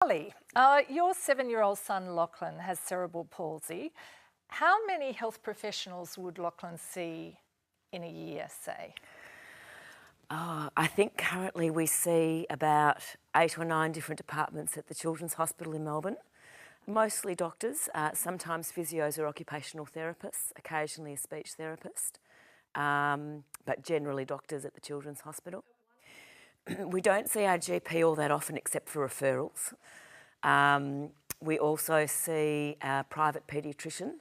Ali, your 7-year-old son Lachlan has cerebral palsy. How many health professionals would Lachlan see in a year, say? I think currently we see about 8 or 9 different departments at the Children's Hospital in Melbourne. Mostly doctors, sometimes physios or occupational therapists, occasionally a speech therapist, but generally doctors at the Children's Hospital. We don't see our GP all that often except for referrals. We also see our private paediatrician,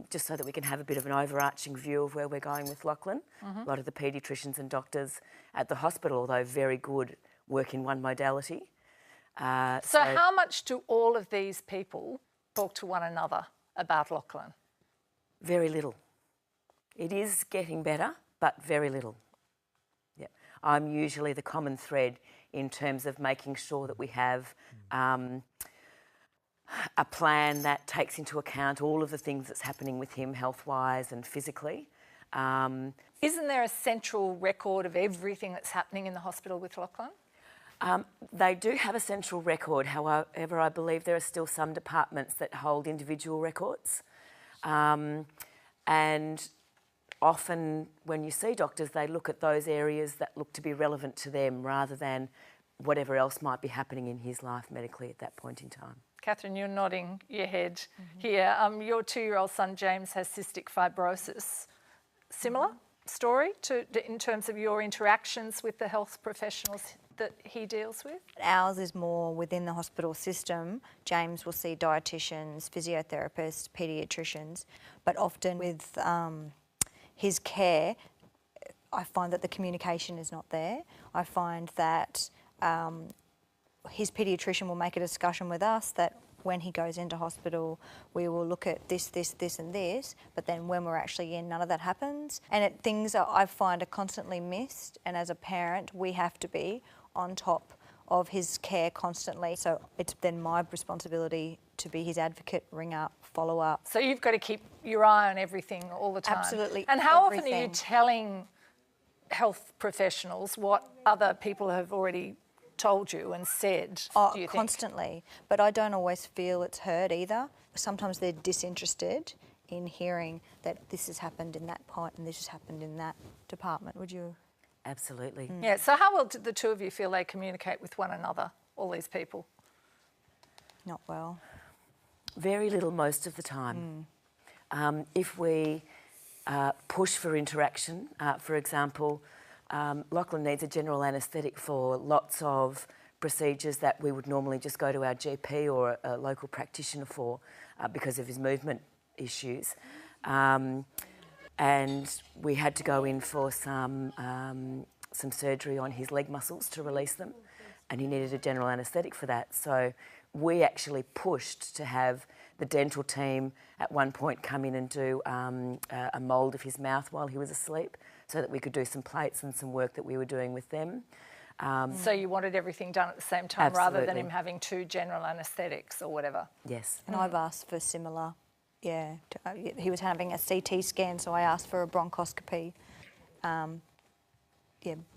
just so that we can have a bit of an overarching view of where we're going with Lachlan. A lot of the paediatricians and doctors at the hospital, although very good, work in one modality. So how much do all of these people talk to one another about Lachlan? Very little. It is getting better, but very little. Yeah. I'm usually the common thread in terms of making sure that we have a plan that takes into account all of the things that's happening with him health-wise and physically. Isn't there a central record of everything that's happening in the hospital with Lachlan? They do have a central record, however, I believe there are still some departments that hold individual records. And often when you see doctors, they look at those areas that look to be relevant to them rather than whatever else might be happening in his life medically at that point in time. Catherine, you're nodding your head here. Your 2-year-old son James has cystic fibrosis. Similar story in terms of your interactions with the health professionals that he deals with? Ours is more within the hospital system. James will see dietitians, physiotherapists, paediatricians, but often with his care, I find that the communication is not there. I find that his paediatrician will make a discussion with us that when he goes into hospital, we will look at this, this, this and this, but then when we're actually in, none of that happens. And things I find are constantly missed, and as a parent, we have to be on top of his care constantly. So it's then my responsibility to be his advocate, ring up, follow up. So you've got to keep your eye on everything all the time. Absolutely. And how often are you telling health professionals what other people have already told you and said, do you think? Constantly, but I don't always feel it's heard either. Sometimes they're disinterested in hearing that this has happened in that point and this has happened in that department. Would you? Absolutely. Yeah, so how well did the two of you feel they communicate with one another, all these people? Not well. Very little most of the time. If we push for interaction, for example, Lachlan needs a general anaesthetic for lots of procedures that we would normally just go to our GP or a local practitioner for because of his movement issues. And we had to go in for some surgery on his leg muscles to release them, and he needed a general anaesthetic for that. So we actually pushed to have the dental team at one point come in and do a mould of his mouth while he was asleep so that we could do some plates and some work that we were doing with them. So you wanted everything done at the same time rather than him having 2 general anaesthetics or whatever? Yes. And I've asked for similar, he was having a CT scan, so I asked for a bronchoscopy.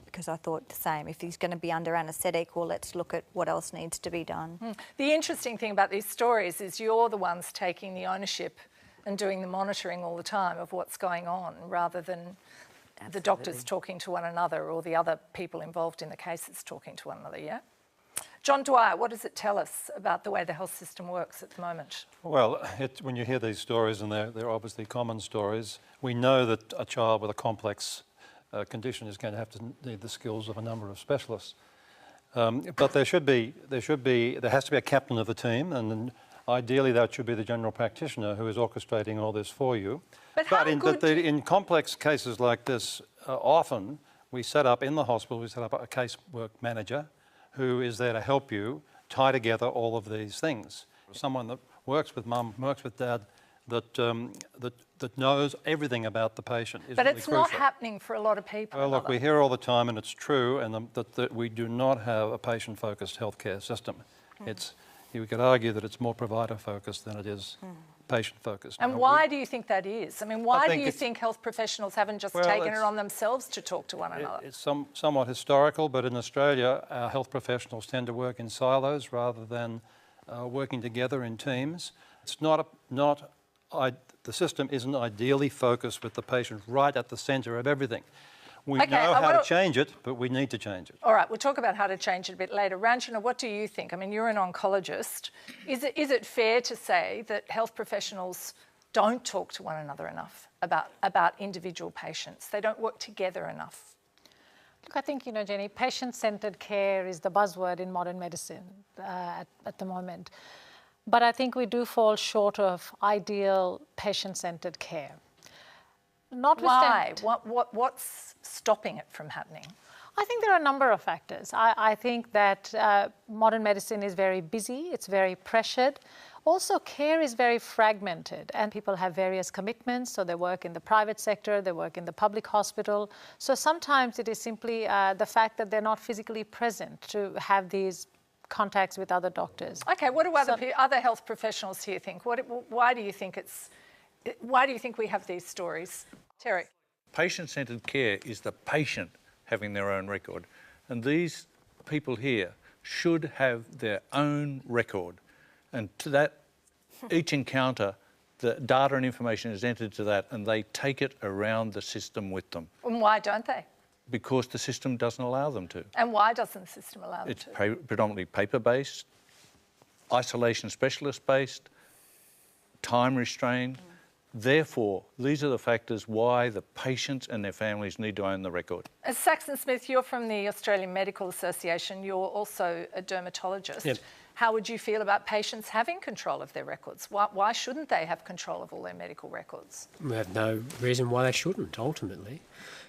Because I thought the same. If he's going to be under anaesthetic, well, let's look at what else needs to be done. The interesting thing about these stories is you're the ones taking the ownership and doing the monitoring all the time of what's going on rather than the doctors talking to one another or the other people involved in the cases talking to one another, yeah? John Dwyer, what does it tell us about the way the health system works at the moment? Well, when you hear these stories, and they're obviously common stories, we know that a child with a complex condition is going to have to need the skills of a number of specialists. But there has to be a captain of the team, and then ideally that should be the general practitioner who is orchestrating all this for you. But in complex cases like this, often we set up in the hospital, we set up a casework manager who is there to help you tie together all of these things. Someone that works with mum, works with dad, that knows everything about the patient is But really it's crucial. not happening for a lot of people. Well, look, we hear all the time, and it's true, and that we do not have a patient-focused healthcare system. It's you could argue that it's more provider-focused than it is patient-focused. And Now, why do you think that is? I mean, why do think you it's- think health professionals haven't just Well, taken it it's- on themselves to talk to one another? It's somewhat historical, but in Australia, our health professionals tend to work in silos rather than working together in teams. It's the system isn't ideally focused with the patient right at the centre of everything. We Okay, know I how wanna- to change it, but we need to change it. All right, we'll talk about how to change it a bit later. Ranjana, what do you think? I mean, you're an oncologist. Is it fair to say that health professionals don't talk to one another enough about individual patients? They don't work together enough? Look, I think, Jenny, patient-centred care is the buzzword in modern medicine at the moment. But I think we do fall short of ideal patient-centred care. Why? What's stopping it from happening? I think there are a number of factors. I think that modern medicine is very busy, it's very pressured. Also, care is very fragmented and people have various commitments. So they work in the private sector, they work in the public hospital. So sometimes it is simply the fact that they're not physically present to have these contacts with other doctors. Okay, what do other health professionals here think? Why do you think we have these stories? Terry? Patient-centred care is the patient having their own record. And these people here should have their own record. And to that, each encounter, the data and information is entered to that and they take it around the system with them. And why don't they? Because the system doesn't allow them to. And why doesn't the system allow them It's to? predominantly paper-based, isolation specialist-based, time-restrained. Therefore, these are the factors why the patients and their families need to own the record. As Saxon Smith, you're from the Australian Medical Association. You're also a dermatologist. Yep. How would you feel about patients having control of their records? Why shouldn't they have control of all their medical records? We have no reason why they shouldn't, ultimately.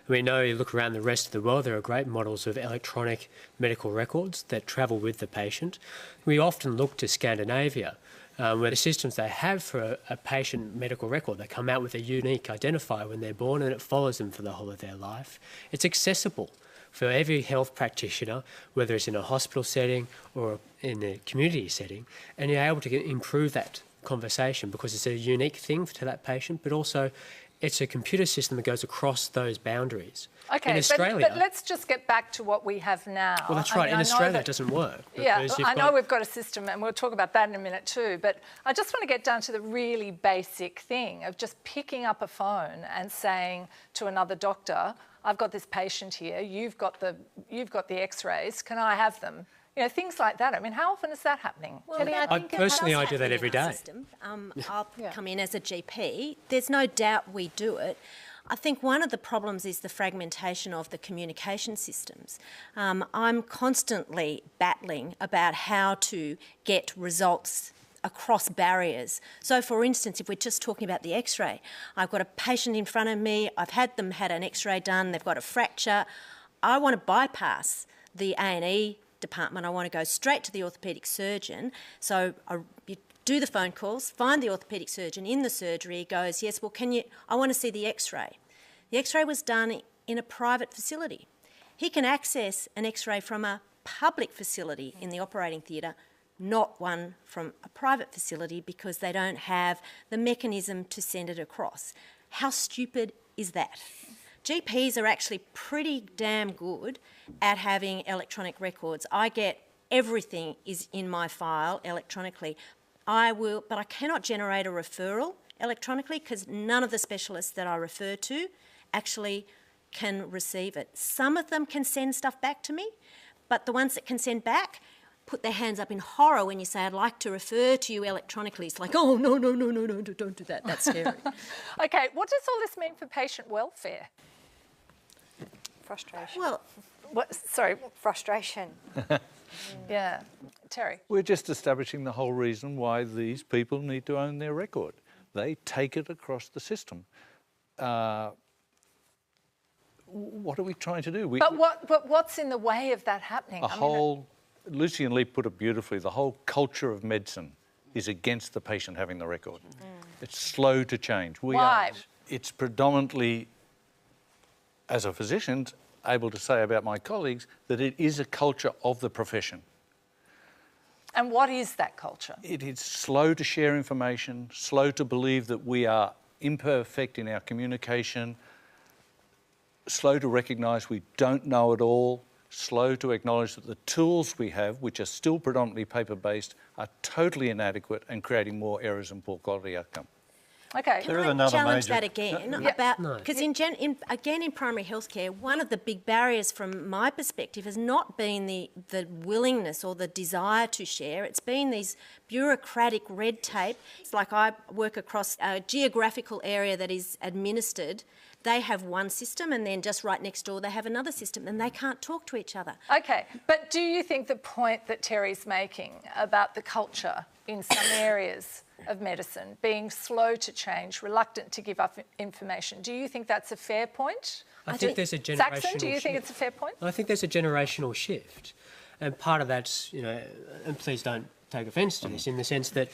We know, you look around the rest of the world, there are great models of electronic medical records that travel with the patient. We often look to Scandinavia, where the systems they have for a patient medical record, they come out with a unique identifier when they're born and it follows them for the whole of their life. It's accessible for every health practitioner, whether it's in a hospital setting or in a community setting, and you're able to improve that conversation because it's a unique thing to that patient, but also it's a computer system that goes across those boundaries. Okay, in Australia, but let's just get back to what we have now. well, that's right. In Australia, it doesn't work. Yeah, because you've I know got- we've got a system, and we'll talk about that in a minute too, but I just want to get down to the really basic thing of just picking up a phone and saying to another doctor, I've got this patient here, you've got the x-rays, can I have them? You know, things like that. I mean, how often is that happening? Well, Kelly, I that think does personally, I do happen that in every our day. system. I'll Yeah. come in as a GP. There's no doubt we do it. I think one of the problems is the fragmentation of the communication systems. I'm constantly battling about how to get results across barriers. So, for instance, if we're just talking about the x-ray, I've got a patient in front of me, I've had them had an x-ray done, they've got a fracture. I want to bypass the A&E department, I want to go straight to the orthopaedic surgeon. So you do the phone calls, find the orthopaedic surgeon in the surgery, goes, yes, well, I want to see the x-ray. The x-ray was done in a private facility. He can access an x-ray from a public facility in the operating theatre, not one from a private facility because they don't have the mechanism to send it across. How stupid is that? GPs are actually pretty damn good at having electronic records. I get everything is in my file electronically. But I cannot generate a referral electronically because none of the specialists that I refer to actually can receive it. Some of them can send stuff back to me, but the ones that can send back put their hands up in horror when you say, I'd like to refer to you electronically. It's like, oh, no, don't do that. That's scary. Okay, what does all this mean for patient welfare? Frustration. Well, Frustration. Yeah. Terry? We're just establishing the whole reason why these people need to own their record. They take it across the system. What are we trying to do? But what's in the way of that happening? Lucy and Lee put it beautifully, the whole culture of medicine is against the patient having the record. It's slow to change. Why? It's predominantly, as a physician, able to say about my colleagues that it is a culture of the profession. And what is that culture? It is slow to share information, slow to believe that we are imperfect in our communication, slow to recognise we don't know it all, slow to acknowledge that the tools we have, which are still predominantly paper-based, are totally inadequate and creating more errors and poor quality outcome. Okay. There is Can I another challenge major- that again Yeah. about No. because again in primary healthcare, one of the big barriers from my perspective has not been the willingness or the desire to share. It's been these bureaucratic red tape. It's like I work across a geographical area that is administered. They have one system, and then just right next door they have another system, and they can't talk to each other. Okay, but do you think the point that Terry's making about the culture in some areas of medicine being slow to change, reluctant to give up information, do you think that's a fair point? I think there's a generational Saxon, do you think shift. it's a fair point? I think there's a generational shift. And part of that's, and please don't take offence to this, in the sense that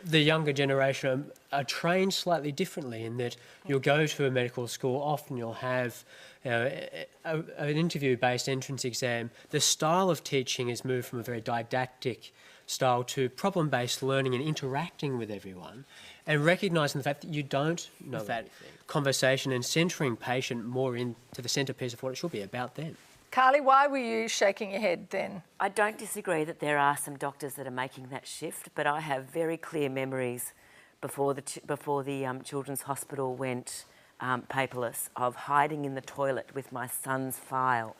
the younger generation are trained slightly differently, in that you'll go to a medical school, often you'll have an interview-based entrance exam. The style of teaching has moved from a very didactic style to problem-based learning and interacting with everyone, and recognising the fact that you don't know that conversation and centering patient more into the centrepiece of what it should be about them. Carly, why were you shaking your head then? I don't disagree that there are some doctors that are making that shift, but I have very clear memories before the Children's Hospital went paperless of hiding in the toilet with my son's file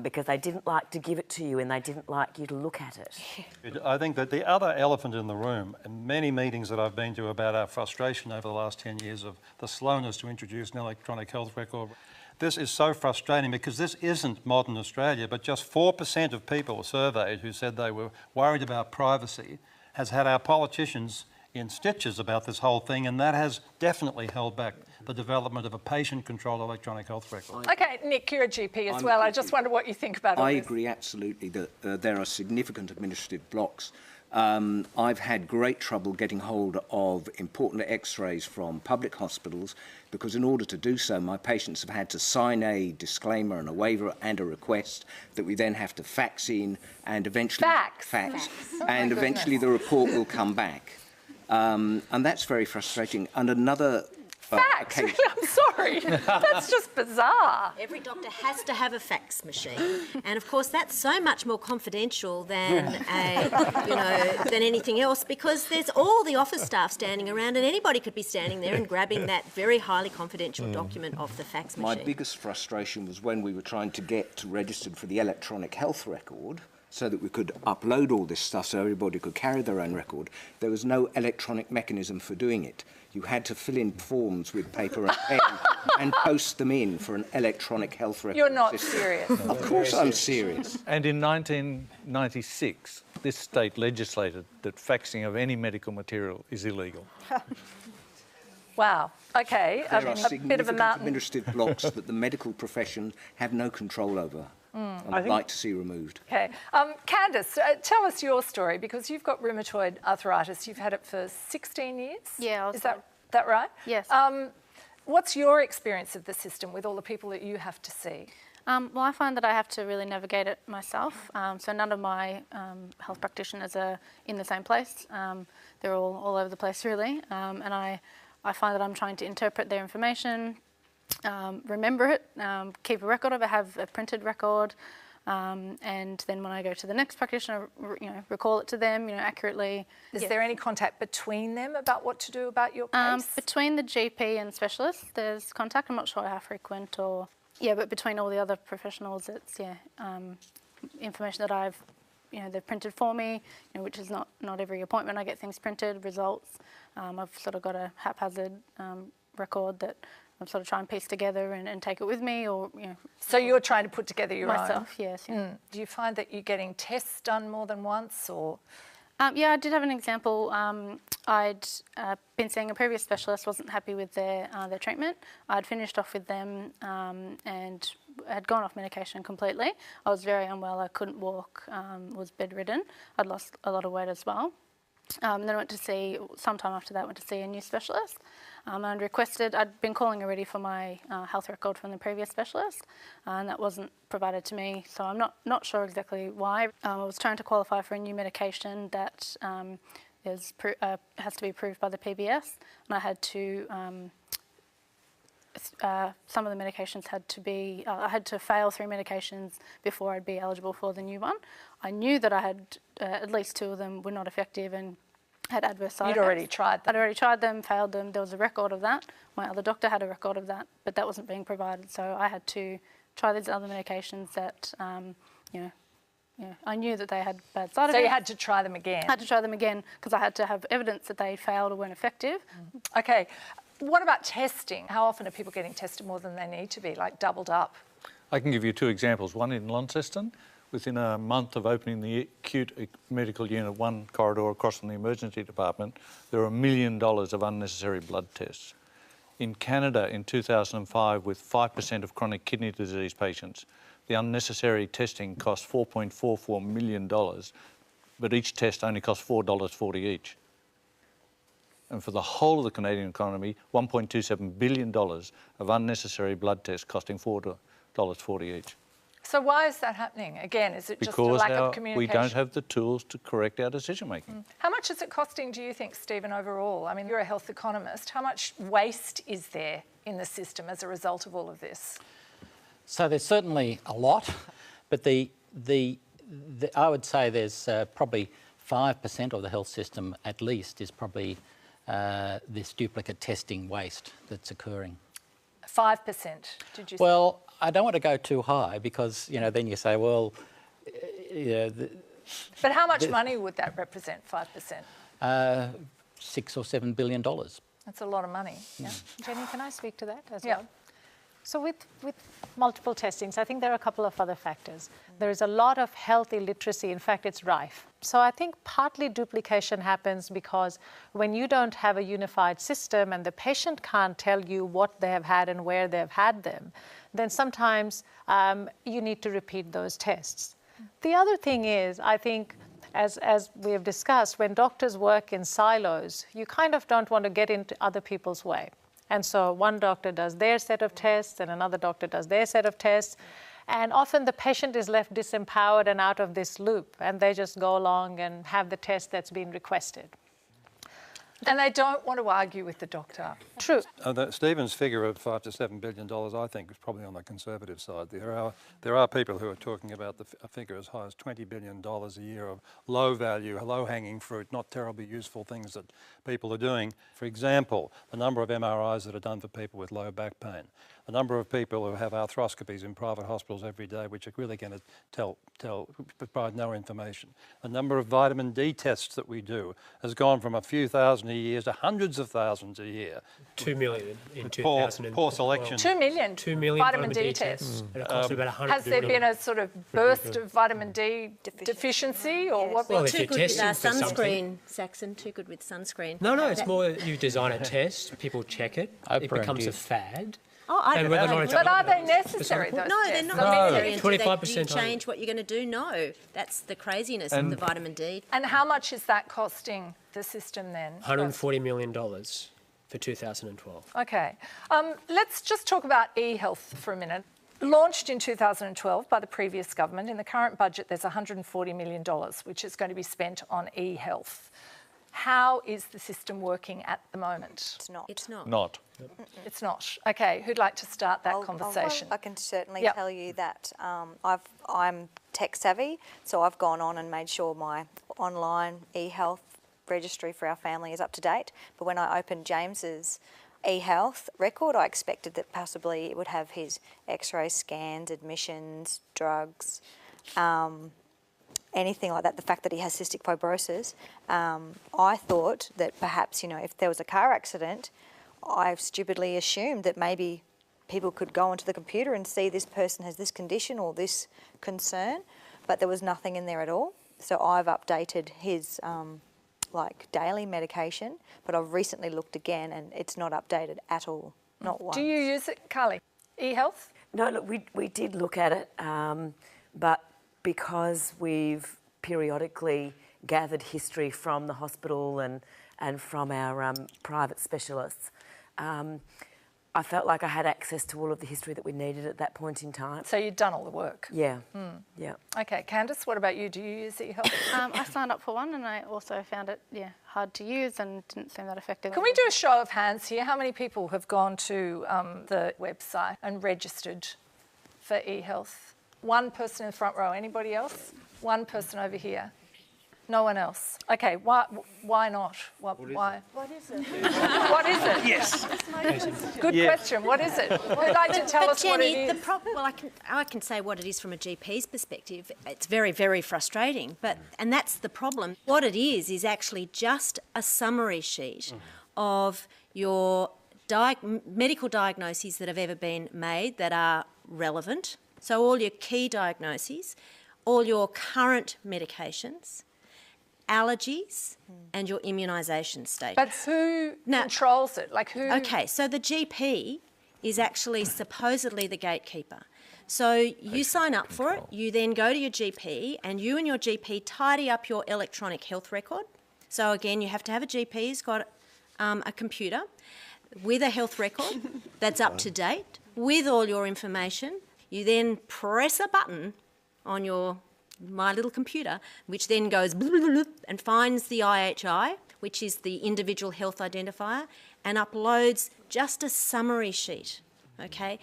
because they didn't like to give it to you and they didn't like you to look at it. I think that the other elephant in the room, and many meetings that I've been to about our frustration over the last 10 years of the slowness to introduce an electronic health record, this is so frustrating because this isn't modern Australia, but just 4% of people surveyed who said they were worried about privacy has had our politicians in stitches about this whole thing, and that has definitely held back the development of a patient-controlled electronic health record. Okay, Nick, you're a GP as well. I just wonder what you think about all I this. agree absolutely that there are significant administrative blocks. I've had great trouble getting hold of important x-rays from public hospitals because in order to do so, my patients have had to sign a disclaimer and a waiver and a request that we then have to fax in and eventually... Fax? And eventually the report will come back. And that's very frustrating. And another... Fax? Really? I'm sorry. That's just bizarre. Every doctor has to have a fax machine, and of course that's so much more confidential than than anything else, because there's all the office staff standing around, and anybody could be standing there and grabbing that very highly confidential document off the fax machine. My biggest frustration was when we were trying to get registered for the electronic health record so that we could upload all this stuff so everybody could carry their own record. There was no electronic mechanism for doing it. You had to fill in forms with paper and pen and post them in for an electronic health record. You're not system. serious. Of course I'm serious. And in 1996, this state legislated that faxing of any medical material is illegal. Wow. Okay. There are a bit of a significant mountain. administrative blocks that the medical profession have no control over and I'd like to see removed. Okay. Candice, tell us your story, because you've got rheumatoid arthritis. You've had it for 16 years? Yeah, I was Is that right? Yes. What's your experience of the system with all the people that you have to see? Well, I find that I have to really navigate it myself. So none of my health practitioners are in the same place. They're all over the place, really. And I find that I'm trying to interpret their information, remember it, keep a record of it, have a printed record, and then when I go to the next practitioner, recall it to them, accurately. Is there any contact between them about what to do about your case? Between the GP and specialist, there's contact. I'm not sure how frequent or... Yeah, but between all the other professionals, it's, information that I've, they've printed for me, which is not every appointment I get things printed, results. I've sort of got a haphazard record that I'm sort of trying to piece together and take it with me, or, So you're trying to put together your myself, own? yes. Yeah. Do you find that you're getting tests done more than once, or...? Yeah, I did have an example. I'd been seeing a previous specialist, wasn't happy with their treatment. I'd finished off with them and had gone off medication completely. I was very unwell, I couldn't walk, was bedridden. I'd lost a lot of weight as well. Then I went to see, sometime after that, went to see a new specialist. and requested. I'd been calling already for my health record from the previous specialist, and that wasn't provided to me. So I'm not sure exactly why. I was trying to qualify for a new medication that has to be approved by the PBS, and I had to. Some of the medications had to be. I had to fail 3 medications before I'd be eligible for the new one. I knew that I had at least 2 of them were not effective and had adverse side effects. You'd already tried them. I'd already tried them, failed them. There was a record of that. My other doctor had a record of that, but that wasn't being provided. So I had to try these other medications that, I knew that they had bad side effects. So you had to try them again? I had to try them again because I had to have evidence that they failed or weren't effective. Okay. What about testing? How often are people getting tested more than they need to be, like doubled up? I can give you 2 examples. One in Launceston, within a month of opening the acute medical unit 1 corridor across from the emergency department, there were $1 million of unnecessary blood tests. In Canada in 2005, with 5% of chronic kidney disease patients, the unnecessary testing cost $4.44 million, but each test only cost $4.40 each. And for the whole of the Canadian economy, $1.27 billion of unnecessary blood tests costing $4.40 each. So why is that happening? Again, is it just a lack of communication? We don't have the tools to correct our decision making. How much is it costing, do you think, Stephen, overall? I mean, you're a health economist. How much waste is there in the system as a result of all of this? So there's certainly a lot, but I would say there's probably 5% of the health system at least is probably this duplicate testing waste that's occurring. 5%, did you say? Well, I don't want to go too high because, then you say, well, But how much money would that represent, 5%? $6 or $7 billion. That's a lot of money. Yeah. Jenny, can I speak to that as Yeah. well? So with multiple testings, I think there are a couple of other factors. There is a lot of health illiteracy. In fact, it's rife. So I think partly duplication happens because when you don't have a unified system and the patient can't tell you what they have had and where they've had them, then sometimes you need to repeat those tests. The other thing is, I think, as we have discussed, when doctors work in silos, you kind of don't want to get into other people's way. And so one doctor does their set of tests and another doctor does their set of tests. And often the patient is left disempowered and out of this loop, and they just go along and have the test that's been requested. And they don't want to argue with the doctor. True. Stephen's figure of $5 to $7 billion, I think, is probably on the conservative side. There are people who are talking about a figure as high as $20 billion a year of low value, low-hanging fruit, not terribly useful things that people are doing. For example, the number of MRIs that are done for people with low back pain, the number of people who have arthroscopies in private hospitals every day, which are really going to provide no information. The number of vitamin D tests that we do has gone from a few thousand a year to hundreds of thousands a year. 2 million in Poor 2012. selection. 2 million, 2 million vitamin D tests. And it cost about 100 Has there million. been a sort of burst of vitamin D deficiency or what? Well, if Too you're good with testing for something. sunscreen, Saxon, too good with sunscreen. No, it's more you design a test, people check it, it Oprah becomes a induced. fad. Oh, I And don't whether or know. not it's But are they necessary, those No, they're tests? not I mean, necessary until you 25% change what you're going to do. No, that's the craziness of the vitamin D. And how much is that costing the system then? $140 million for 2012. Okay. Let's just talk about e-health for a minute. Launched in 2012 by the previous government, in the current budget there's $140 million, which is going to be spent on e-health. How is the system working at the moment? It's not. It's not. Not. It's not. Okay, who'd like to start that conversation? I can certainly Yep. tell you that I'm tech savvy, so I've gone on and made sure my online e-health registry for our family is up to date. But when I opened James's e-health record, I expected that possibly it would have his x-ray scans, admissions, drugs, anything like that. The fact that he has cystic fibrosis, I thought that perhaps, if there was a car accident, I stupidly assumed that maybe people could go onto the computer and see this person has this condition or this concern, but there was nothing in there at all. So I've updated his daily medication, but I've recently looked again and it's not updated at all, not once. Do you use it, Carly? E-health? No, look, we did look at it, but because we've periodically gathered history from the hospital and from our private specialists, I felt like I had access to all of the history that we needed at that point in time. So you'd done all the work. Yeah, yeah. Okay, Candice, what about you? Do you use eHealth? I signed up for one and I also found it, hard to use and didn't seem that effective. Can we do a show of hands here? How many people have gone to the website and registered for eHealth? One person in the front row. Anybody else? One person over here. No one else. Okay, why not? Why? What is it? What is it? Yes. Good question. What is it? Would you like to tell us what Jenny, it is? I can say what it is from a GP's perspective. It's very, very frustrating, and that's the problem. What it is actually just a summary sheet of your medical diagnoses that have ever been made that are relevant. So all your key diagnoses, all your current medications, allergies and your immunisation status. But who controls it? Like who? Okay, so the GP is actually supposedly the gatekeeper. So you sign up for it, you then go to your GP and you and your GP tidy up your electronic health record. So again, you have to have a GP who's got a computer with a health record that's up to date with all your information. You then press a button on your My Little Computer, which then goes and finds the IHI, which is the individual health identifier, and uploads just a summary sheet, okay?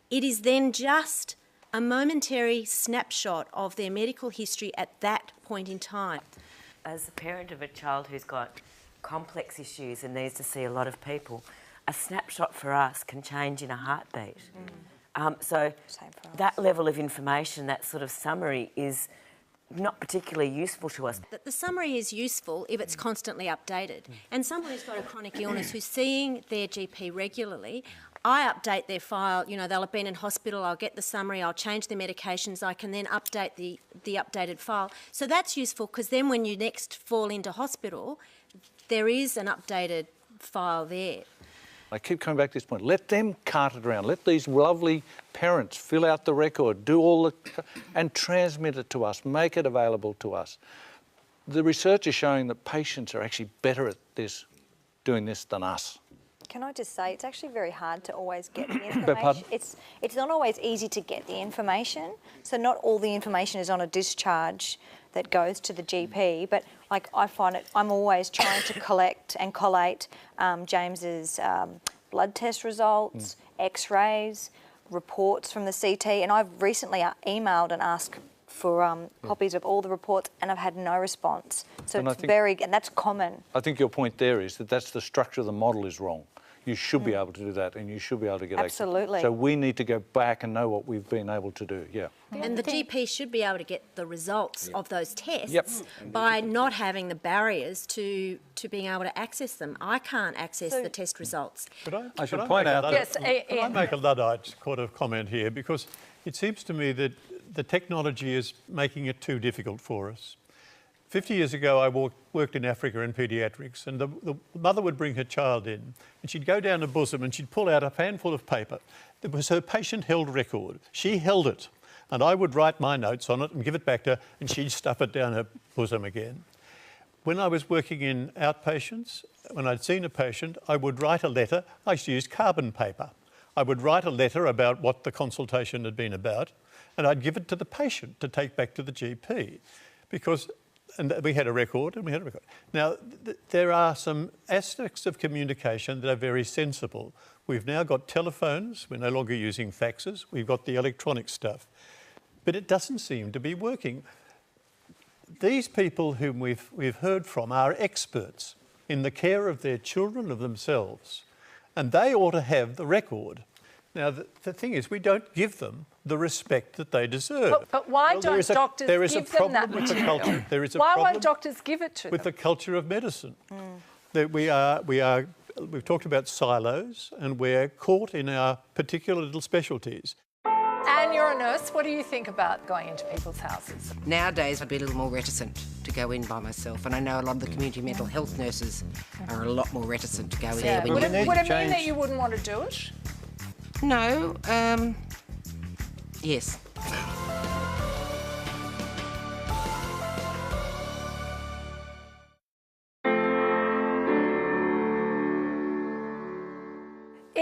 It is then just a momentary snapshot of their medical history at that point in time. As a parent of a child who's got complex issues and needs to see a lot of people, a snapshot for us can change in a heartbeat. So that level of information, that sort of summary is not particularly useful to us. The summary is useful if it's constantly updated. And someone who's got a chronic illness who's seeing their GP regularly, I update their file, they'll have been in hospital, I'll get the summary, I'll change their medications, I can then update the updated file. So that's useful because then when you next fall into hospital, there is an updated file there. I keep coming back to this point. Let them cart it around. Let these lovely parents fill out the record, do all the... and transmit it to us, make it available to us. The research is showing that patients are actually better at this, doing this than us. Can I just say, it's actually very hard to always get the information. It's not always easy to get the information. So not all the information is on a discharge that goes to the GP, but like I find it, I'm always trying to collect and collate James's blood test results, X-rays, reports from the CT, and I've recently emailed and asked for copies of all the reports, and I've had no response. So and and that's common. I think your point there is that that's the structure of the model is wrong. You should be able to do that, and you should be able to get access. Absolutely. So we need to go back and know what we've been able to do, And the GP should be able to get the results of those tests by not having the barriers to being able to access them. I can't access the test results. I should point out that... Yes, Can I make a Luddite sort of comment here? Because it seems to me that the technology is making it too difficult for us. 50 years ago, I worked in Africa in paediatrics, and the mother would bring her child in, and she'd go down the bosom and she'd pull out a handful of paper. It was her patient-held record. She held it, and I would write my notes on it and give it back to her, and she'd stuff it down her bosom again. When I was working in outpatients, when I'd seen a patient, I would write a letter. I used to use carbon paper. I would write a letter about what the consultation had been about, and I'd give it to the patient to take back to the GP, because... And we had a record, and we had a record. Now, there are some aspects of communication that are very sensible. We've now got telephones. We're no longer using faxes. We've got the electronic stuff. But it doesn't seem to be working. These people whom we've heard from are experts in the care of their children, of themselves, and they ought to have the record. Now, the thing is, we don't give them the respect that they deserve. But why don't doctors give them that material? Why won't doctors give it to them? With the culture of medicine. That we've talked about silos, and we're caught in our particular little specialties. Anne, you're a nurse. What do you think about going into people's houses? Nowadays, I'd be a little more reticent to go in by myself, and I know a lot of the community mental health nurses are a lot more reticent to go in there. Would it mean that you wouldn't want to do it? No, yes.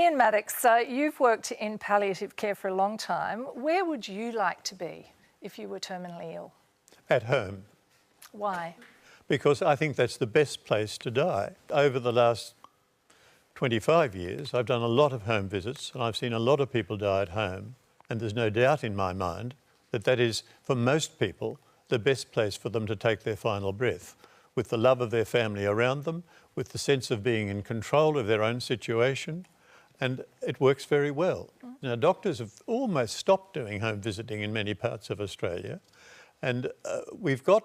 Ian Maddox, you've worked in palliative care for a long time. Where would you like to be if you were terminally ill? At home, Why? because I think that's the best place to die. Over the last 25 years, I've done a lot of home visits and I've seen a lot of people die at home. And there's no doubt in my mind that that is, for most people, the best place for them to take their final breath, with the love of their family around them, with the sense of being in control of their own situation, and it works very well. Now, doctors have almost stopped doing home visiting in many parts of Australia, and we've got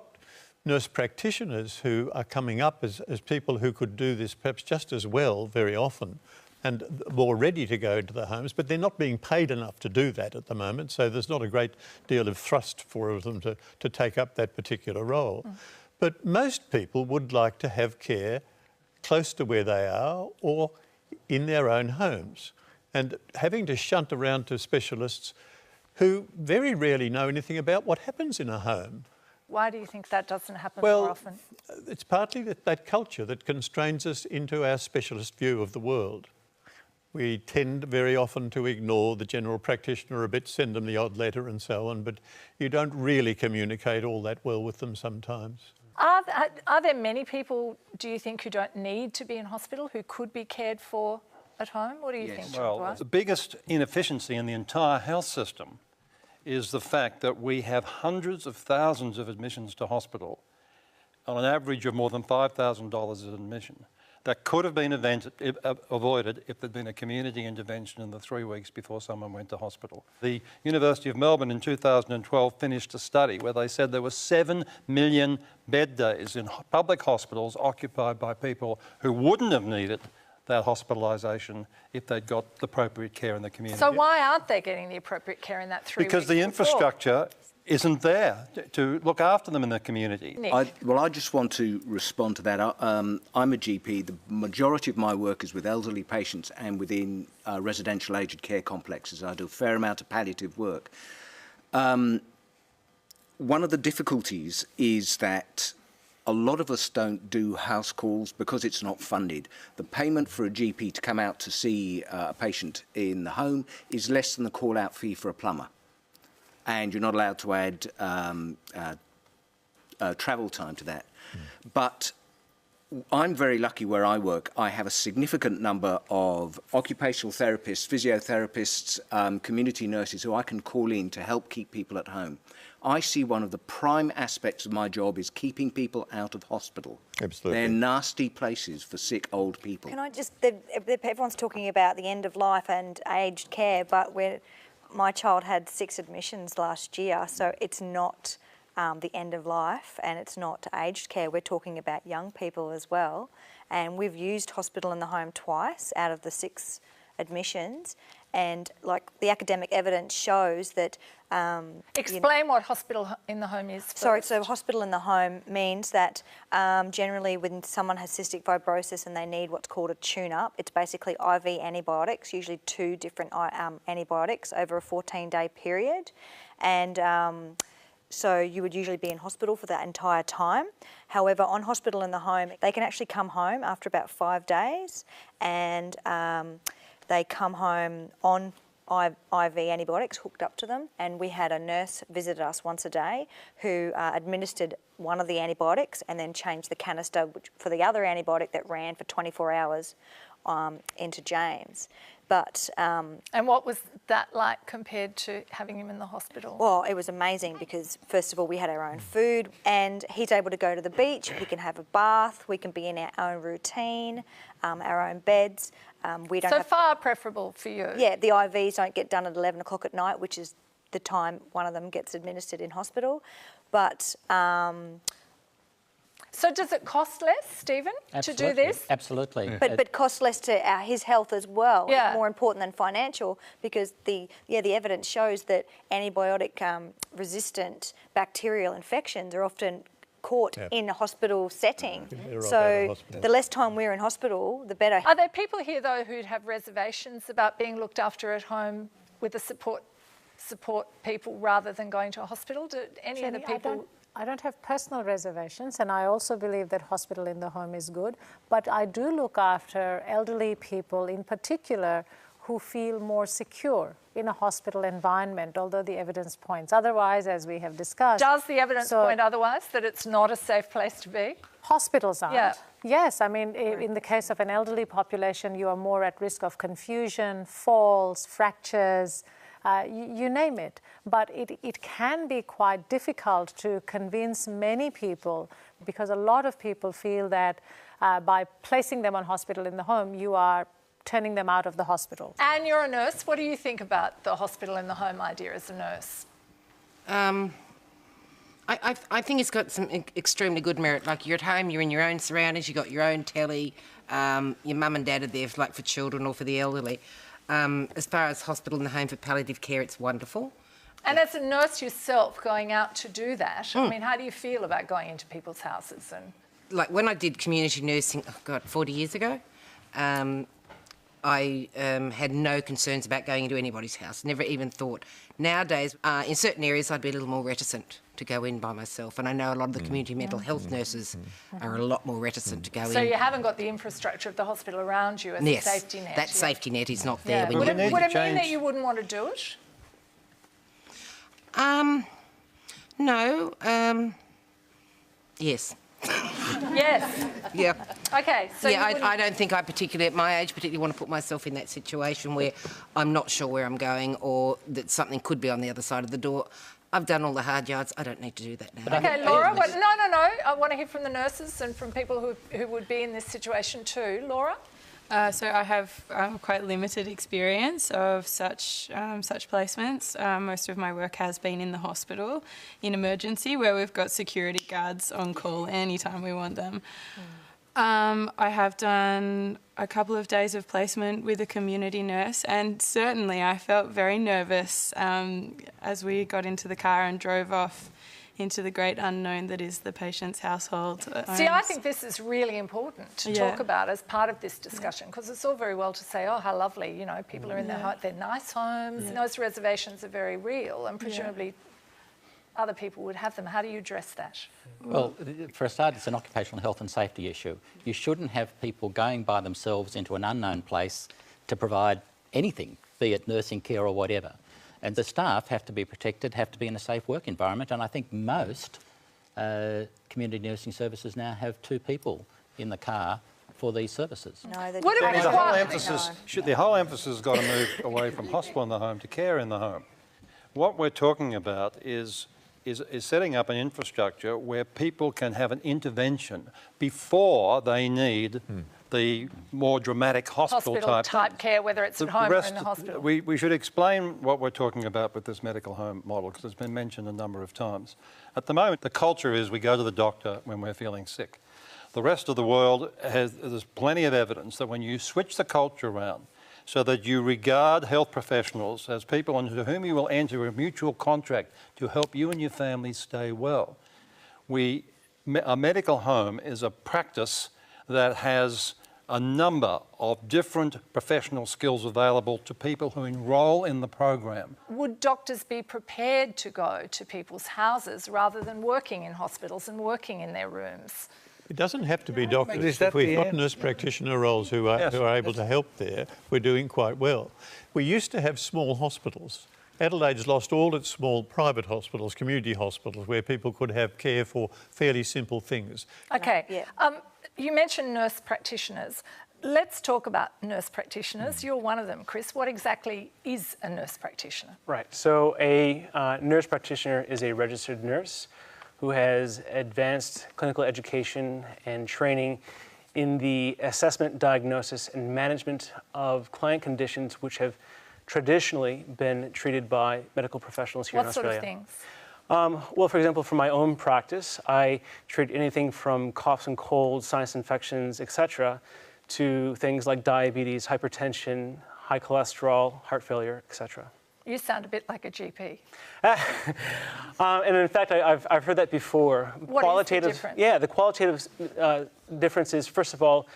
nurse practitioners who are coming up as people who could do this perhaps just as well very often, and more ready to go into the homes, but they're not being paid enough to do that at the moment, so there's not a great deal of thrust for them to take up that particular role. But most people would like to have care close to where they are or in their own homes. And having to shunt around to specialists who very rarely know anything about what happens in a home. Why do you think that doesn't happen more often? It's partly that culture that constrains us into our specialist view of the world. We tend very often to ignore the general practitioner a bit, send them the odd letter and so on, but you don't really communicate all that well with them sometimes. Are there many people, do you think, who don't need to be in hospital, who could be cared for at home? What do you think? Well, the biggest inefficiency in the entire health system is the fact that we have hundreds of thousands of admissions to hospital on an average of more than $5,000 an admission. That could have been avoided if there'd been a community intervention in the 3 weeks before someone went to hospital. The University of Melbourne in 2012 finished a study where they said there were 7 million bed days in public hospitals occupied by people who wouldn't have needed that hospitalisation if they'd got the appropriate care in the community. So why aren't they getting the appropriate care in that 3 weeks? Because the infrastructure isn't there to look after them in the community. I just want to respond to that. I'm a GP. The majority of my work is with elderly patients and within residential aged care complexes. I do a fair amount of palliative work. One of the difficulties is that a lot of us don't do house calls because it's not funded. The payment for a GP to come out to see a patient in the home is less than the call-out fee for a plumber. And you're not allowed to add travel time to that. But I'm very lucky where I work. I have a significant number of occupational therapists, physiotherapists, community nurses who I can call in to help keep people at home. I see one of the prime aspects of my job is keeping people out of hospital. Absolutely. They're nasty places for sick old people. Can I just, everyone's talking about the end of life and aged care, but my child had 6 admissions last year, so it's not the end of life and it's not aged care. We're talking about young people as well. And we've used hospital in the home twice out of the 6 admissions. And like the academic evidence shows that... Explain what hospital in the home is first. Sorry, so hospital in the home means that generally when someone has cystic fibrosis and they need what's called a tune-up, it's basically IV antibiotics, usually 2 different antibiotics over a 14-day period. And so you would usually be in hospital for that entire time. However, on hospital in the home, they can actually come home after about 5 days and they come home on IV antibiotics hooked up to them, and we had a nurse visit us once a day who administered one of the antibiotics and then changed the canister for the other antibiotic that ran for 24 hours into James. But and what was that like compared to having him in the hospital? Well, it was amazing because first of all we had our own food and he's able to go to the beach, he can have a bath, we can be in our own routine, our own beds. We don't have far preferable for you. Yeah, the IVs don't get done at 11 o'clock at night, which is the time one of them gets administered in hospital. But so does it cost less, Stephen, to do this? Absolutely. But cost less to his health as well. Yeah. It's more important than financial because the evidence shows that antibiotic resistant bacterial infections are often caught in a hospital setting. So the less time we're in hospital, the better. Are there people here though who'd have reservations about being looked after at home with the support people rather than going to a hospital? Do any of the people? I don't have personal reservations, and I also believe that hospital in the home is good, but I do look after elderly people in particular who feel more secure in a hospital environment, although the evidence points otherwise, as we have discussed. Does the evidence point otherwise, that it's not a safe place to be? Hospitals aren't. Yeah. Yes, I mean, in the case of an elderly population, you are more at risk of confusion, falls, fractures, you name it. But it can be quite difficult to convince many people, because a lot of people feel that by placing them on hospital in the home, you are turning them out of the hospital. And you're a nurse. What do you think about the hospital in the home idea as a nurse? I think it's got some extremely good merit. Like, you're at home, you're in your own surroundings, you've got your own telly, your mum and dad are there for children or for the elderly. As far as hospital and the home for palliative care, it's wonderful. And as a nurse yourself, going out to do that, I mean, how do you feel about going into people's houses? And like, when I did community nursing, 40 years ago, I had no concerns about going into anybody's house, never even thought. Nowadays, in certain areas, I'd be a little more reticent to go in by myself, and I know a lot of the community mental health nurses are a lot more reticent to go in. So you haven't got the infrastructure of the hospital around you as a safety net? That safety net is not there. Would it mean that you wouldn't want to do it? No. Yes. Yes. Yeah. Okay. So yeah, I don't think I particularly, at my age, particularly want to put myself in that situation where I'm not sure where I'm going, or that something could be on the other side of the door. I've done all the hard yards. I don't need to do that now. Okay, Laura. No. I want to hear from the nurses and from people who would be in this situation too. Laura? So I have quite limited experience of such placements. Most of my work has been in the hospital, in emergency, where we've got security guards on call anytime we want them. I have done a couple of days of placement with a community nurse, and certainly I felt very nervous as we got into the car and drove off into the great unknown that is the patient's household. See, I think this is really important to talk about as part of this discussion, because it's all very well to say, oh, how lovely, you know, people are in their nice homes. Those reservations are very real, and presumably other people would have them. How do you address that? Well, for a start, it's an occupational health and safety issue. You shouldn't have people going by themselves into an unknown place to provide anything, be it nursing care or whatever. And the staff have to be protected, have to be in a safe work environment, and I think most community nursing services now have 2 people in the car for these services. No, they What don't. about The whole emphasis has got to move away from hospital in the home to care in the home. What we're talking about is setting up an infrastructure where people can have an intervention before they need the more dramatic hospital type care, whether it's at home or in the hospital. We should explain what we're talking about with this medical home model, because it's been mentioned a number of times. At the moment, the culture is we go to the doctor when we're feeling sick. The rest of the world there's plenty of evidence that when you switch the culture around so that you regard health professionals as people into whom you will enter a mutual contract to help you and your family stay well, a medical home is a practice that has a number of different professional skills available to people who enrol in the program. Would doctors be prepared to go to people's houses rather than working in hospitals and working in their rooms? It doesn't have to be doctors. If we've got nurse practitioner roles who are able to help there, we're doing quite well. We used to have small hospitals. Adelaide's lost all its small private hospitals, community hospitals, where people could have care for fairly simple things. Okay. You mentioned nurse practitioners. Let's talk about nurse practitioners. You're one of them, Chris. What exactly is a nurse practitioner? Right. So a nurse practitioner is a registered nurse who has advanced clinical education and training in the assessment, diagnosis, and management of client conditions which have traditionally been treated by medical professionals here in Australia. What sort of things? Well, for example, for my own practice, I treat anything from coughs and colds, sinus infections, etc., to things like diabetes, hypertension, high cholesterol, heart failure, etc. You sound a bit like a GP. And in fact, I've heard that before. What is the difference? Yeah, the qualitative difference is, first of all,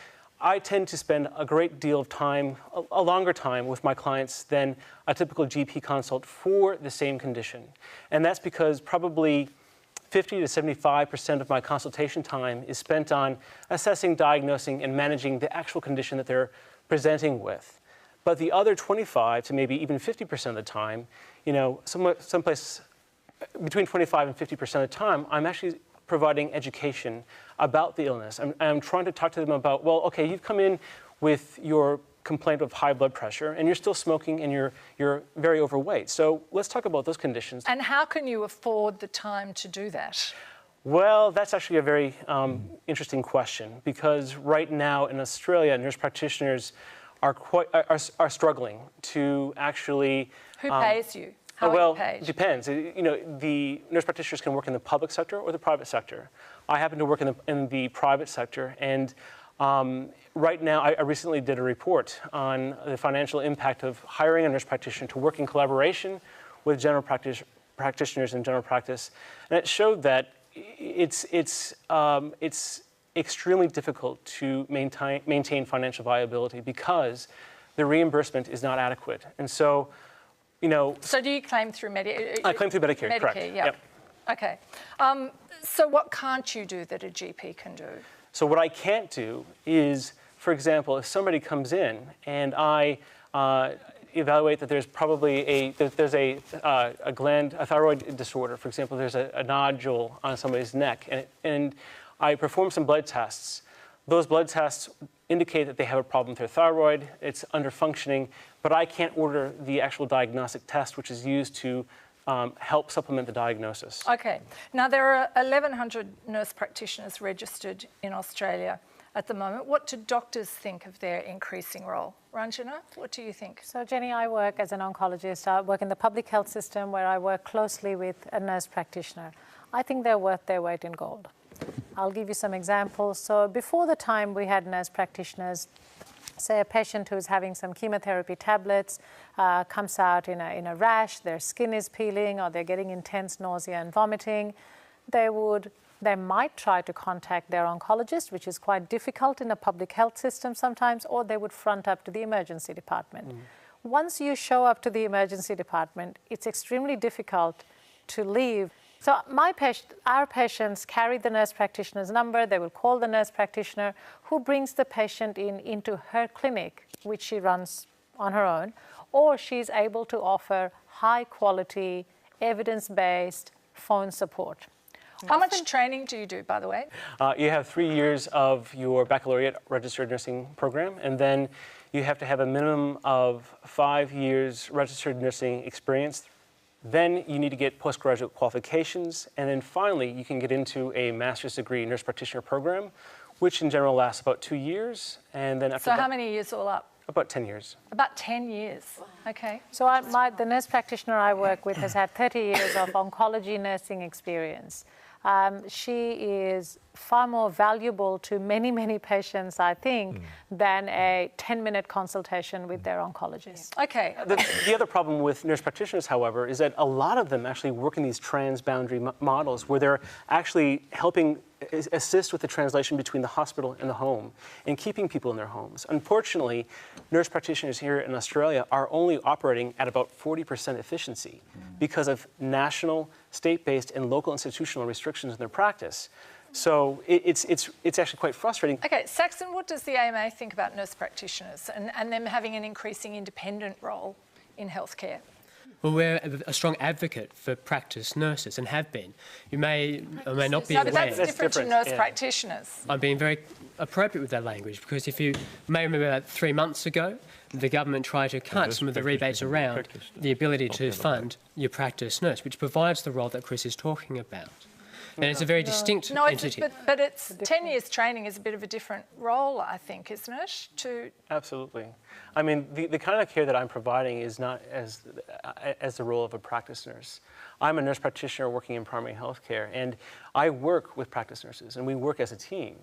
I tend to spend a great deal of time, a longer time with my clients than a typical GP consult for the same condition. And that's because probably 50 to 75% of my consultation time is spent on assessing, diagnosing, and managing the actual condition that they're presenting with. But the other 25 to maybe even 50% of the time, you know, someplace between 25 and 50% of the time, I'm actually providing education about the illness. I'm trying to talk to them about, well, okay, you've come in with your complaint of high blood pressure and you're still smoking and you're very overweight. So let's talk about those conditions. And how can you afford the time to do that? Well, that's actually a very interesting question, because right now in Australia, nurse practitioners are struggling to actually... Who pays you? How well, are you paid? It depends. You know, the nurse practitioners can work in the public sector or the private sector. I happen to work in the private sector, and right now I recently did a report on the financial impact of hiring a nurse practitioner to work in collaboration with general practitioners in general practice, and it showed that it's extremely difficult to maintain financial viability because the reimbursement is not adequate, and so. You know, so do you claim through Medicare? I claim through Medicare, correct. Yep. Okay. So what can't you do that a GP can do? So what I can't do is, for example, if somebody comes in and I evaluate that there's probably a thyroid disorder, for example, there's a nodule on somebody's neck, and I perform some blood tests. Those blood tests indicate that they have a problem with their thyroid, it's under functioning, but I can't order the actual diagnostic test, which is used to help supplement the diagnosis. Okay. Now, there are 1,100 nurse practitioners registered in Australia at the moment. What do doctors think of their increasing role? Ranjana, what do you think? So, Jenny, I work as an oncologist. I work in the public health system where I work closely with a nurse practitioner. I think they're worth their weight in gold. I'll give you some examples. So before the time we had nurse practitioners, say a patient who's having some chemotherapy tablets comes out in a rash, their skin is peeling, or they're getting intense nausea and vomiting, they might try to contact their oncologist, which is quite difficult in a public health system sometimes, or they would front up to the emergency department. Once you show up to the emergency department, it's extremely difficult to leave. So our patients carry the nurse practitioner's number. They will call the nurse practitioner, who brings the patient into her clinic, which she runs on her own, or she's able to offer high-quality, evidence-based phone support. How much training do you do, by the way? You have 3 years of your baccalaureate registered nursing program, and then you have to have a minimum of 5 years registered nursing experience. Then you need to get postgraduate qualifications, and then finally you can get into a master's degree nurse practitioner program, which in general lasts about 2 years, and then after that... So how many years all up? About 10 years. About 10 years, okay. So the nurse practitioner I work with has had 30 years of oncology nursing experience. She is far more valuable to many, many patients, I think, than a 10-minute consultation with their oncologist. Okay. The other problem with nurse practitioners, however, is that a lot of them actually work in these transboundary models where they're actually helping assist with the translation between the hospital and the home and keeping people in their homes. Unfortunately, nurse practitioners here in Australia are only operating at about 40% efficiency because of national, state-based, and local institutional restrictions in their practice. So it's actually quite frustrating. Okay, Saxon, what does the AMA think about nurse practitioners and them having an increasing independent role in healthcare? Well, we're a strong advocate for practice nurses and have been. You may or may not be aware. But that's different to nurse practitioners. I'm being very appropriate with that language because if you may remember about 3 months ago, the government tried to cut some of the rebates around the ability to fund your practice nurse, which provides the role that Chris is talking about. And it's a very distinct entity. But it's 10 years training is a bit of a different role, I think, isn't it? Absolutely. I mean, the kind of care that I'm providing is not as the role of a practice nurse. I'm a nurse practitioner working in primary health care, and I work with practice nurses, and we work as a team.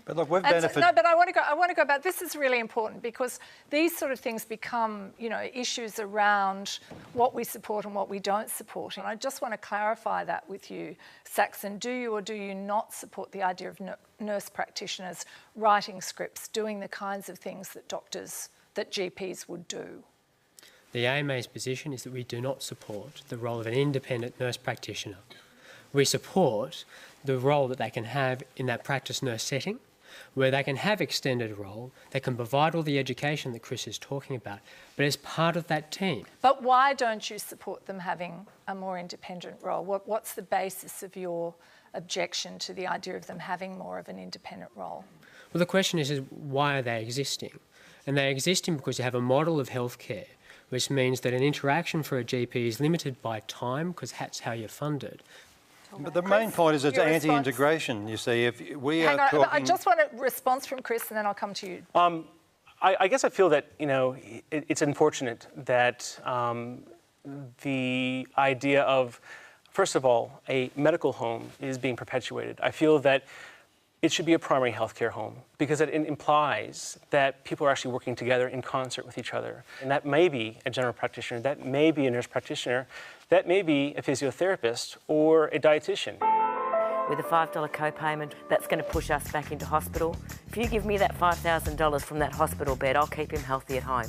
But look, we've benefited... No, but I want to go back. This is really important because these sort of things become, issues around what we support and what we don't support. And I just want to clarify that with you, Saxon. Do you or do you not support the idea of nurse practitioners writing scripts, doing the kinds of things that GPs would do? The AMA's position is that we do not support the role of an independent nurse practitioner. We support the role that they can have in that practice nurse setting, where they can have extended role, they can provide all the education that Chris is talking about, but as part of that team. But why don't you support them having a more independent role? What's the basis of your objection to the idea of them having more of an independent role? Well, the question is why are they existing? And they're existing because you have a model of healthcare, which means that an interaction for a GP is limited by time, because that's how you're funded. But the main point is it's anti-integration, you see. If we Hang are on, talking... I just want a response from Chris and then I'll come to you. I guess I feel that, it's unfortunate that the idea of, first of all, a medical home is being perpetuated. I feel that it should be a primary healthcare home because it implies that people are actually working together in concert with each other. And that may be a general practitioner, that may be a nurse practitioner, that may be a physiotherapist or a dietitian. With a $5 co-payment, that's going to push us back into hospital. If you give me that $5,000 from that hospital bed, I'll keep him healthy at home.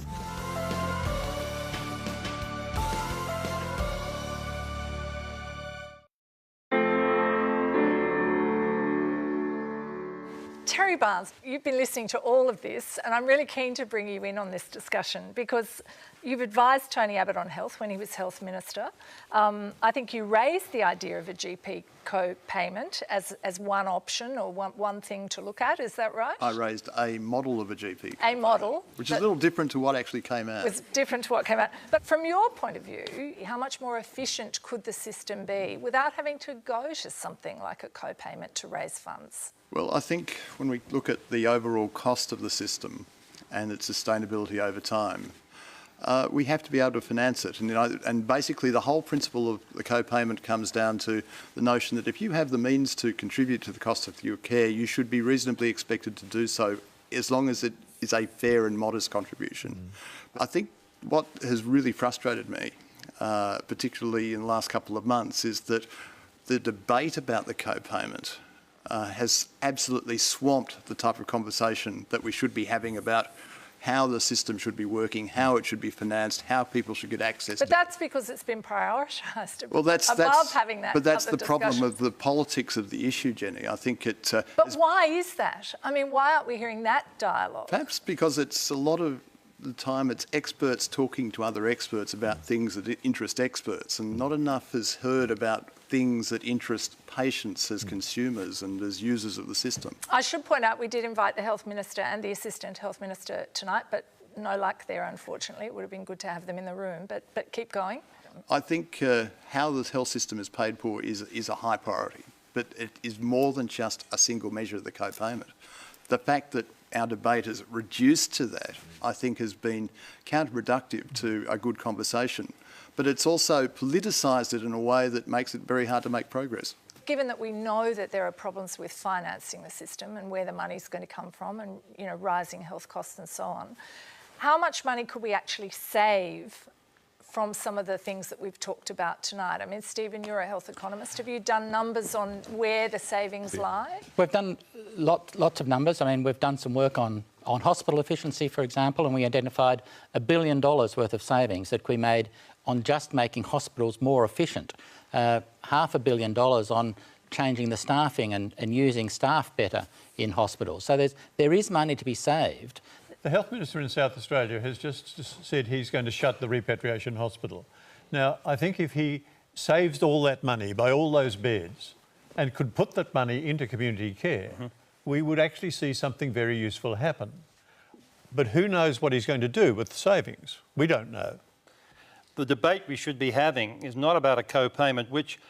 Terry Barnes, you've been listening to all of this and I'm really keen to bring you in on this discussion because you've advised Tony Abbott on health when he was Health Minister. I think you raised the idea of a GP co-payment as one option or one thing to look at, is that right? I raised a model of a GP A model. which is a little different to what actually came out. Was different to what came out. But from your point of view, how much more efficient could the system be without having to go to something like a co-payment to raise funds? Well, I think when we look at the overall cost of the system and its sustainability over time, we have to be able to finance it. And basically the whole principle of the co-payment comes down to the notion that if you have the means to contribute to the cost of your care, you should be reasonably expected to do so as long as it is a fair and modest contribution. I think what has really frustrated me, particularly in the last couple of months, is that the debate about the co-payment has absolutely swamped the type of conversation that we should be having about how the system should be working, how it should be financed, how people should get access But to it. that's because it's been prioritised Well, above having that But that's other the problem discussion. of the politics of the issue, Jenny. I think it... But why is that? I mean, why aren't we hearing that dialogue? Perhaps because it's a lot of the time it's experts talking to other experts about things that interest experts, and not enough is heard about things that interest patients as consumers and as users of the system. I should point out we did invite the Health Minister and the Assistant Health Minister tonight, but no luck there, unfortunately. It would have been good to have them in the room, but keep going. I think how the health system is paid for is a high priority, but it is more than just a single measure of the co-payment. The fact that our debate is reduced to that, I think, has been counterproductive to a good conversation. But it's also politicised it in a way that makes it very hard to make progress. Given that we know that there are problems with financing the system and where the money's going to come from and, rising health costs and so on, how much money could we actually save from some of the things that we've talked about tonight? I mean, Stephen, you're a health economist. Have you done numbers on where the savings lie? We've done lots of numbers. I mean, we've done some work on hospital efficiency, for example, and we identified $1 billion worth of savings that we made on just making hospitals more efficient. $500 million on changing the staffing and using staff better in hospitals. So there is money to be saved. The Health Minister in South Australia has just said he's going to shut the repatriation hospital. Now, I think if he saves all that money by all those beds and could put that money into community care, we would actually see something very useful happen. But who knows what he's going to do with the savings? We don't know. The debate we should be having is not about a co-payment, which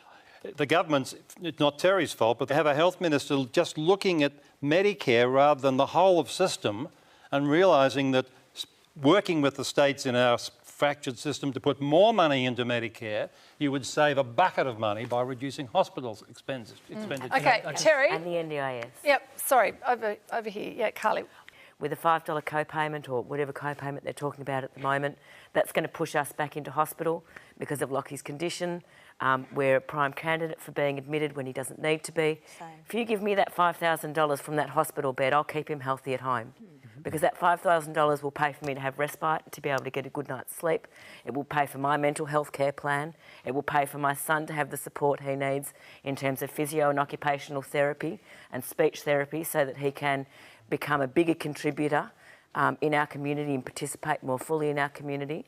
the government's, it's not Terry's fault, but they have a health minister just looking at Medicare rather than the whole of system and realising that working with the states in our fractured system to put more money into Medicare, you would save a bucket of money by reducing hospitals' expenditure. Okay, Terry. And the NDIS. Yep, sorry, over here. Yeah, Carly. With a $5 co-payment or whatever co-payment they're talking about at the moment, that's going to push us back into hospital because of Lockie's condition. We're a prime candidate for being admitted when he doesn't need to be. If you give me that $5,000 from that hospital bed, I'll keep him healthy at home. Because that $5,000 will pay for me to have respite, to be able to get a good night's sleep. It will pay for my mental health care plan. It will pay for my son to have the support he needs in terms of physio and occupational therapy and speech therapy, so that he can become a bigger contributor in our community and participate more fully in our community.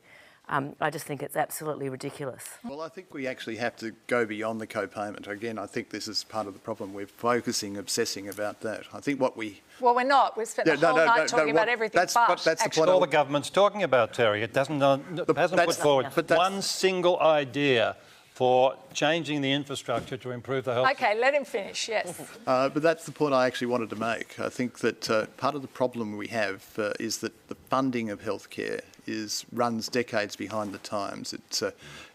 I just think it's absolutely ridiculous. Well, I think we actually have to go beyond the co-payment. Again, I think this is part of the problem. We're focusing, obsessing about that. I think what we... Well, we're not. We've spent the whole night talking about everything that's the point. All the government's talking about, Terry. It hasn't put forward one single idea for changing the infrastructure to improve the health. Okay, let him finish, yes. But that's the point I actually wanted to make. I think that part of the problem we have is that the funding of healthcare runs decades behind the times. It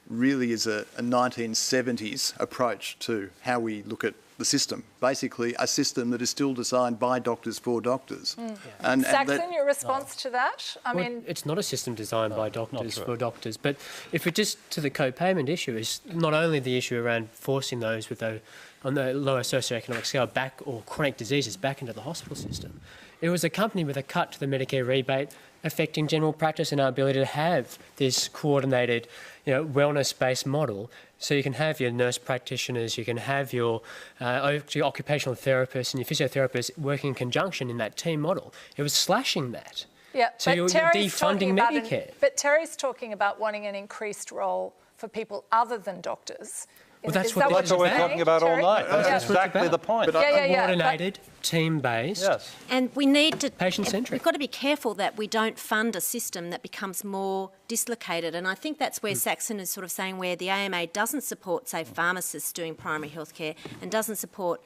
really is a 1970s approach to how we look at the system. Basically, a system that is still designed by doctors for doctors. Saxon, your response to that? I mean, it's not a system designed by doctors for doctors. But if we're just to the co-payment issue, is not only the issue around forcing those with on the lower socioeconomic scale back, or chronic diseases, back into the hospital system. It was accompanied with a cut to the Medicare rebate, affecting general practice and our ability to have this coordinated, wellness-based model. So you can have your nurse practitioners, you can have your occupational therapists and your physiotherapists working in conjunction in that team model. It was slashing that. Yeah, so you're defunding Medicare. But Terry's talking about wanting an increased role for people other than doctors. Well, that's what we're talking about all night. That's exactly the point. Coordinated, team-based. Yes. And we need to... Patient-centric. We've got to be careful that we don't fund a system that becomes more dislocated. And I think that's where Saxon is sort of saying, where the AMA doesn't support, say, pharmacists doing primary health care and doesn't support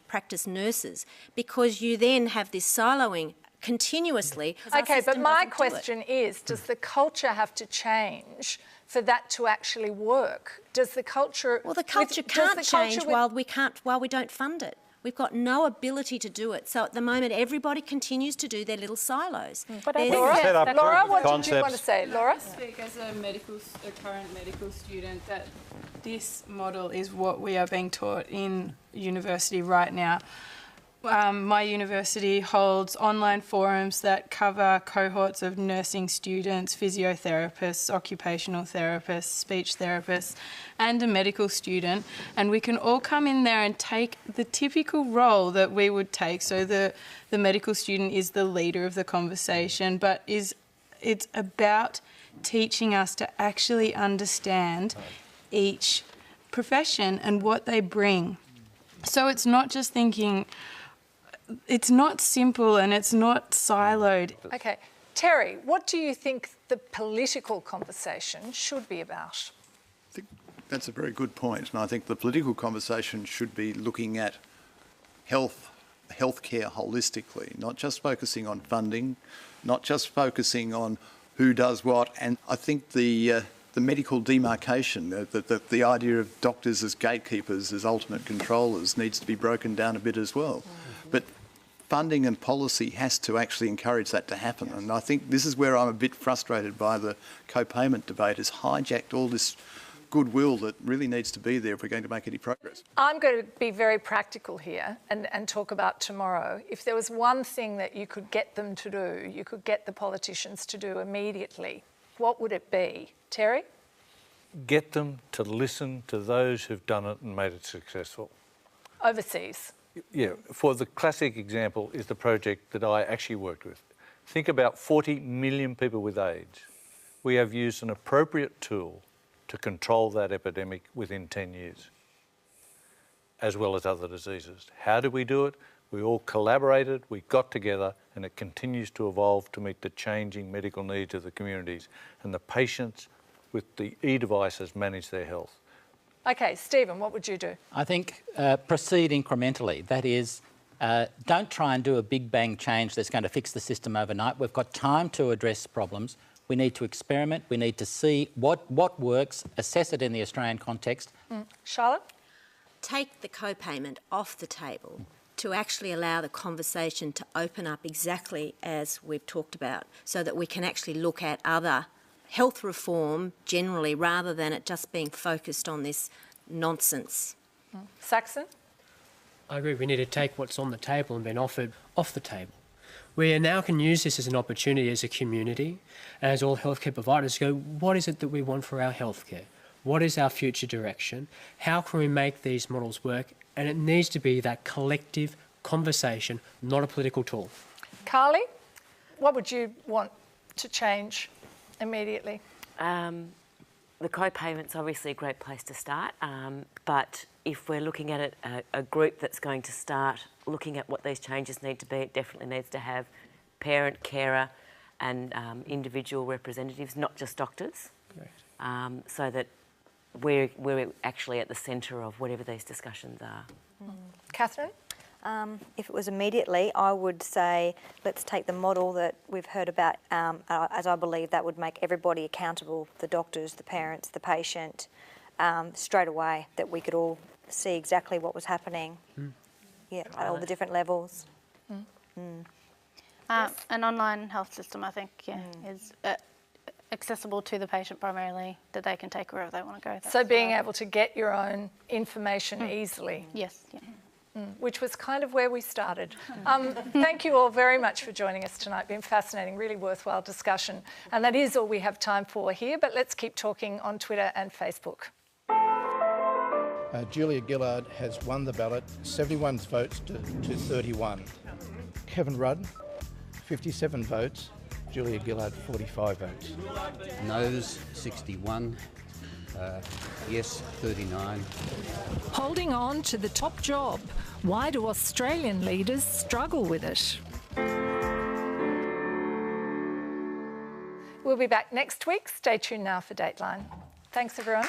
practice nurses, because you then have this siloing continuously. Okay, but my question is, does the culture have to change for that to actually work? Does the culture... Well, the culture can't change while we don't fund it. We've got no ability to do it. So at the moment, everybody continues to do their little silos. Laura, what did you want to say? Laura? I speak as a current medical student that this model is what we are being taught in university right now. My university holds online forums that cover cohorts of nursing students, physiotherapists, occupational therapists, speech therapists, and a medical student. And we can all come in there and take the typical role that we would take. So the medical student is the leader of the conversation, but it's about teaching us to actually understand each profession and what they bring. So it's not just thinking... It's not simple and it's not siloed. Okay. Terry, what do you think the political conversation should be about? I think that's a very good point, and I think the political conversation should be looking at healthcare holistically, not just focusing on funding, not just focusing on who does what. And I think the medical demarcation, the idea of doctors as gatekeepers, as ultimate controllers, needs to be broken down a bit as well. But funding and policy has to actually encourage that to happen. And I think this is where I'm a bit frustrated by the co-payment debate. It's hijacked all this goodwill that really needs to be there if we're going to make any progress. I'm going to be very practical here and talk about tomorrow. If there was one thing that you could get them to do, you could get the politicians to do immediately, what would it be? Terry? Get them to listen to those who've done it and made it successful. Overseas. Yeah, for the classic example is the project that I actually worked with. Think about 40 million people with AIDS. We have used an appropriate tool to control that epidemic within 10 years, as well as other diseases. How did we do it? We all collaborated, we got together, and it continues to evolve to meet the changing medical needs of the communities, and the patients with the e-devices manage their health. Okay, Stephen, what would you do? I think proceed incrementally. That is, don't try and do a big bang change that's going to fix the system overnight. We've got time to address problems. We need to experiment. We need to see what works, assess it in the Australian context. Charlotte? Take the co-payment off the table to actually allow the conversation to open up exactly as we've talked about, so that we can actually look at other health reform generally, rather than it just being focused on this nonsense. Saxon? I agree. We need to take what's on the table and been offered off the table. We now can use this as an opportunity as a community, as all healthcare providers, to go, what is it that we want for our healthcare? What is our future direction? How can we make these models work? And it needs to be that collective conversation, not a political tool. Carly, what would you want to change immediately? The co-payment's obviously a great place to start, but if we're looking at it, a group that's going to start looking at what these changes need to be, it definitely needs to have parent, carer and individual representatives, not just doctors, so that we're actually at the centre of whatever these discussions are. Catherine? If it was immediately, I would say let's take the model that we've heard about, as I believe that would make everybody accountable, the doctors, the parents, the patient, straight away, that we could all see exactly what was happening, at all the different levels. An online health system, I think, is accessible to the patient primarily, that they can take wherever they want to go. So being able to get your own information easily. Yes, yeah. Which was kind of where we started. Thank you all very much for joining us tonight. Been fascinating, really worthwhile discussion. And that is all we have time for here, but let's keep talking on Twitter and Facebook. Julia Gillard has won the ballot, 71 votes to 31. Kevin Rudd, 57 votes. Julia Gillard, 45 votes. No's 61. Yes, 39. Holding on to the top job. Why do Australian leaders struggle with it? We'll be back next week. Stay tuned now for Dateline. Thanks, everyone.